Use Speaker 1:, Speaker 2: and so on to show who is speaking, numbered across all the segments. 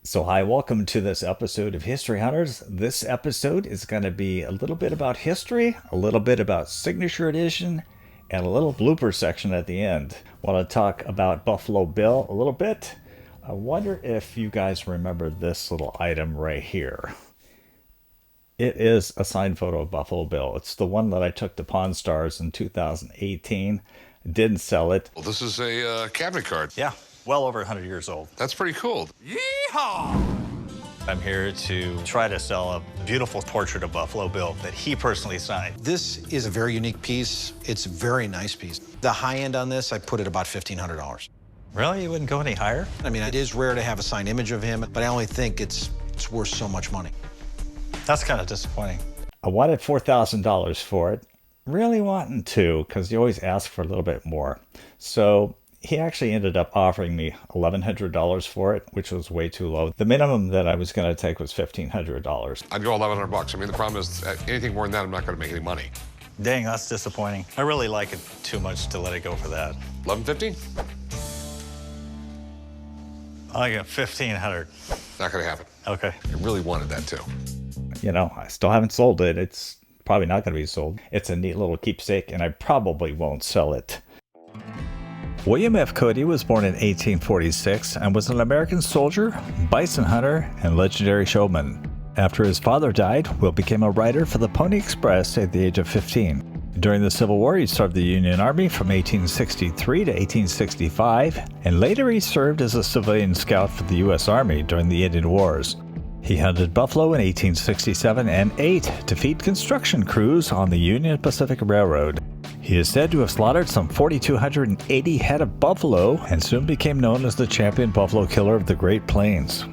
Speaker 1: So hi, welcome to this episode of History Hunters. This episode is going to be a little bit about history, a little bit about Signature Edition, and a little blooper section at the end. Want to talk about Buffalo Bill a little bit. I wonder if you guys remember this little item right here. It is a signed photo of Buffalo Bill. It's the one that I took to Pawn Stars in 2018. Didn't sell it.
Speaker 2: Well, this is a cabinet card.
Speaker 1: Yeah, well over 100 years old.
Speaker 2: That's pretty cool.
Speaker 1: I'm here to try to sell a beautiful portrait of Buffalo Bill that he personally signed.
Speaker 3: This is a very unique piece. It's a very nice piece. The high end on this, I put it about $1,500.
Speaker 1: Really? You wouldn't go any higher?
Speaker 3: I mean, it is rare to have a signed image of him, but I only think it's worth so much money.
Speaker 1: That's kind of disappointing. I wanted $4,000 for it. Really wanting to, because you always ask for a little bit more. So he actually ended up offering me $1,100 for it, which was way too low. The minimum that I was going to take was $1,500.
Speaker 2: I'd go $1,100. I mean, the problem is anything more than that, I'm not going to make any money.
Speaker 1: Dang, that's disappointing. I really like it too much to let it go for that.
Speaker 2: $1,150?
Speaker 1: I got $1,500.
Speaker 2: Not going to happen.
Speaker 1: Okay.
Speaker 2: I really wanted that too.
Speaker 1: You know, I still haven't sold it. It's probably not going to be sold. It's a neat little keepsake, and I probably won't sell it. William F. Cody was born in 1846 and was an American soldier, bison hunter, and legendary showman. After his father died, Will became a writer for the Pony Express at the age of 15. During the Civil War, he served the Union Army from 1863 to 1865, and later he served as a civilian scout for the U.S. Army during the Indian Wars. He hunted buffalo in 1867 and ate to feed construction crews on the Union Pacific Railroad. He is said to have slaughtered some 4,280 head of buffalo and soon became known as the champion buffalo killer of the Great Plains.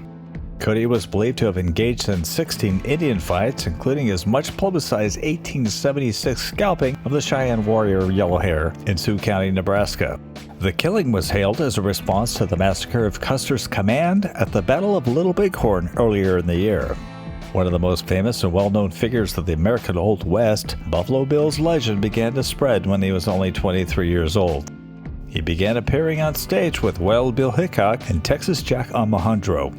Speaker 1: Cody was believed to have engaged in 16 Indian fights, including his much-publicized 1876 scalping of the Cheyenne warrior Yellow Hair in Sioux County, Nebraska. The killing was hailed as a response to the massacre of Custer's command at the Battle of Little Bighorn earlier in the year. One of the most famous and well-known figures of the American Old West, Buffalo Bill's legend began to spread when he was only 23 years old. He began appearing on stage with Wild Bill Hickok and Texas Jack Alejandro.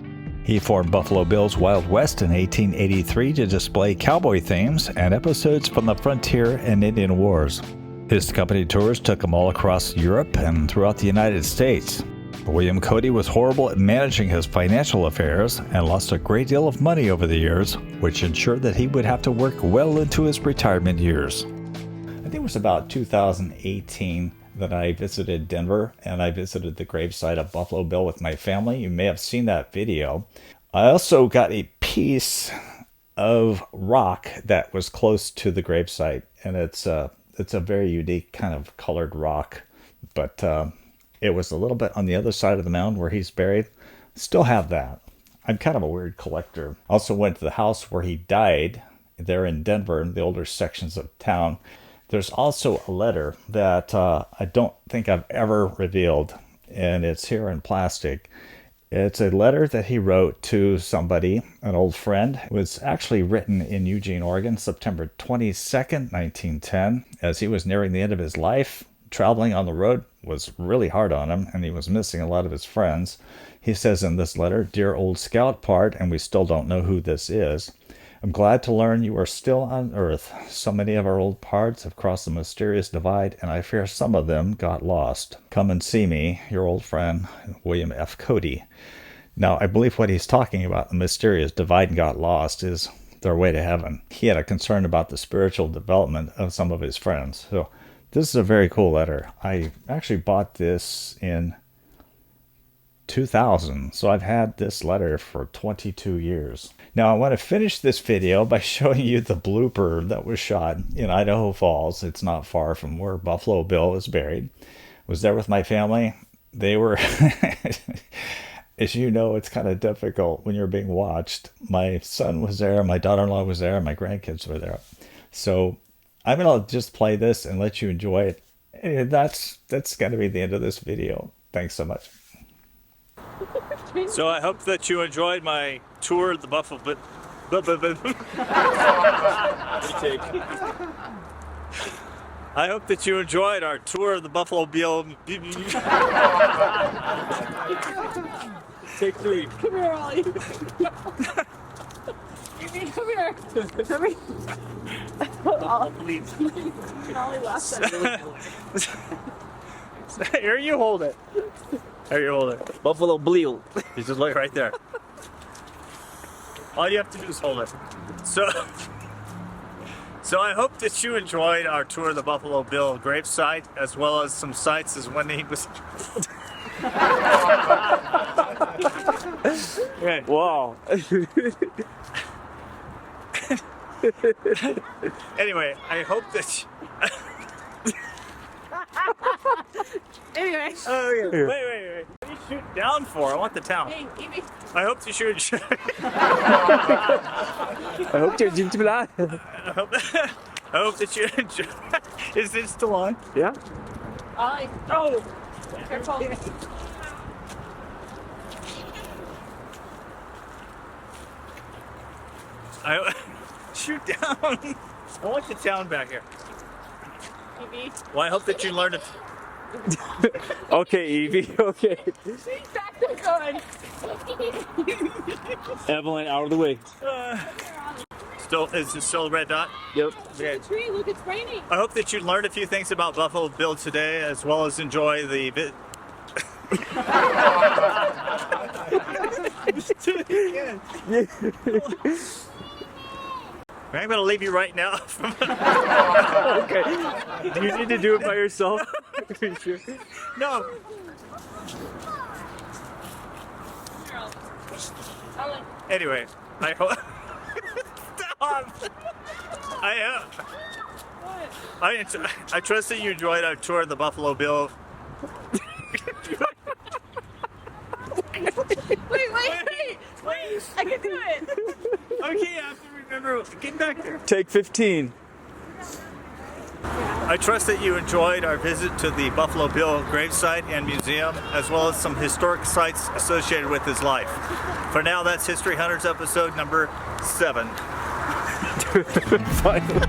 Speaker 1: He formed Buffalo Bill's Wild West in 1883 to display cowboy themes and episodes from the frontier and Indian Wars. His company tours took him all across Europe and throughout the United States. William Cody was horrible at managing his financial affairs and lost a great deal of money over the years, which ensured that he would have to work well into his retirement years. I think it was about 2018 that I visited Denver, and I visited the gravesite of Buffalo Bill with my family. You may have seen that video. I also got a piece of rock that was close to the gravesite, and it's a very unique kind of colored rock, but it was a little bit on the other side of the mound where he's buried. Still have that. I'm kind of a weird collector. Also went to the house where he died there in Denver, in the older sections of town. There's also a letter that I don't think I've ever revealed, and it's here in plastic. It's a letter that he wrote to somebody, an old friend. It was actually written in Eugene, Oregon, September 22nd, 1910, as he was nearing the end of his life. Traveling on the road was really hard on him, and he was missing a lot of his friends. He says in this letter, "Dear old scout part, and we still don't know who this is. I'm glad to learn you are still on Earth. So many of our old parts have crossed the mysterious divide, and I fear some of them got lost. Come and see me, your old friend, William F. Cody." Now, I believe what he's talking about, the mysterious divide and got lost, is their way to heaven. He had a concern about the spiritual development of some of his friends. So this is a very cool letter. I actually bought this in 2000, so I've had this letter for 22 years. Now, I want to finish this video by showing you the blooper that was shot in Idaho Falls. It's not far from where Buffalo Bill is buried. Was there with my family. They were, as you know, it's kind of difficult when you're being watched. My son was there, my daughter-in-law was there, my grandkids were there. So I'm going to just play this and let you enjoy it. And that's going to be the end of this video. Thanks so much. So I hope that you enjoyed my tour of the Buffalo Bill. I hope that you enjoyed our tour of the Buffalo Bill.
Speaker 4: Take 3.
Speaker 5: Come here, Ollie. Evie, come here. Come here. Ollie laughed at me.
Speaker 4: Here, you hold it. Here, you hold it. Buffalo Blue. You just look right there. All you have to do is hold it. So I hope that you enjoyed our tour of the Buffalo Bill gravesite, as well as some sights as when he was. Okay.
Speaker 6: Wow.
Speaker 4: Anyway, I hope that.
Speaker 5: Anyway.
Speaker 4: Oh, yeah. Wait. What are you shooting down for? I want the town.
Speaker 5: Hey, Evie.
Speaker 4: I hope that you enjoy.
Speaker 6: I hope you're Jim Tibla.
Speaker 4: I hope that you enjoy. Is it still on?
Speaker 6: Yeah.
Speaker 5: Ollie. Oh. Careful.
Speaker 4: Shoot down. I want the town back here.
Speaker 5: Evie.
Speaker 4: Well, I hope that you learned it.
Speaker 6: Okay, Evie. Okay.
Speaker 5: She's back there going.
Speaker 6: Evelyn, out of the way.
Speaker 4: Is it still a red dot?
Speaker 6: Yep.
Speaker 4: Okay.
Speaker 5: Tree, look, it's raining.
Speaker 4: I hope that you learned a few things about Buffalo Bill today, as well as enjoy the bit. I'm going to leave you right now.
Speaker 6: Okay. Do you need to do it by yourself? Are you sure?
Speaker 4: No.
Speaker 5: Ollie.
Speaker 4: Anyway, I hope. Stop. I trust that you enjoyed our tour of the Buffalo Bill.
Speaker 5: Wait. I can do it.
Speaker 4: Okay, I have to remember. Get back there.
Speaker 6: Take 15.
Speaker 4: I trust that you enjoyed our visit to the Buffalo Bill gravesite and museum, as well as some historic sites associated with his life. For now, that's History Hunters episode number 7.
Speaker 6: Finally.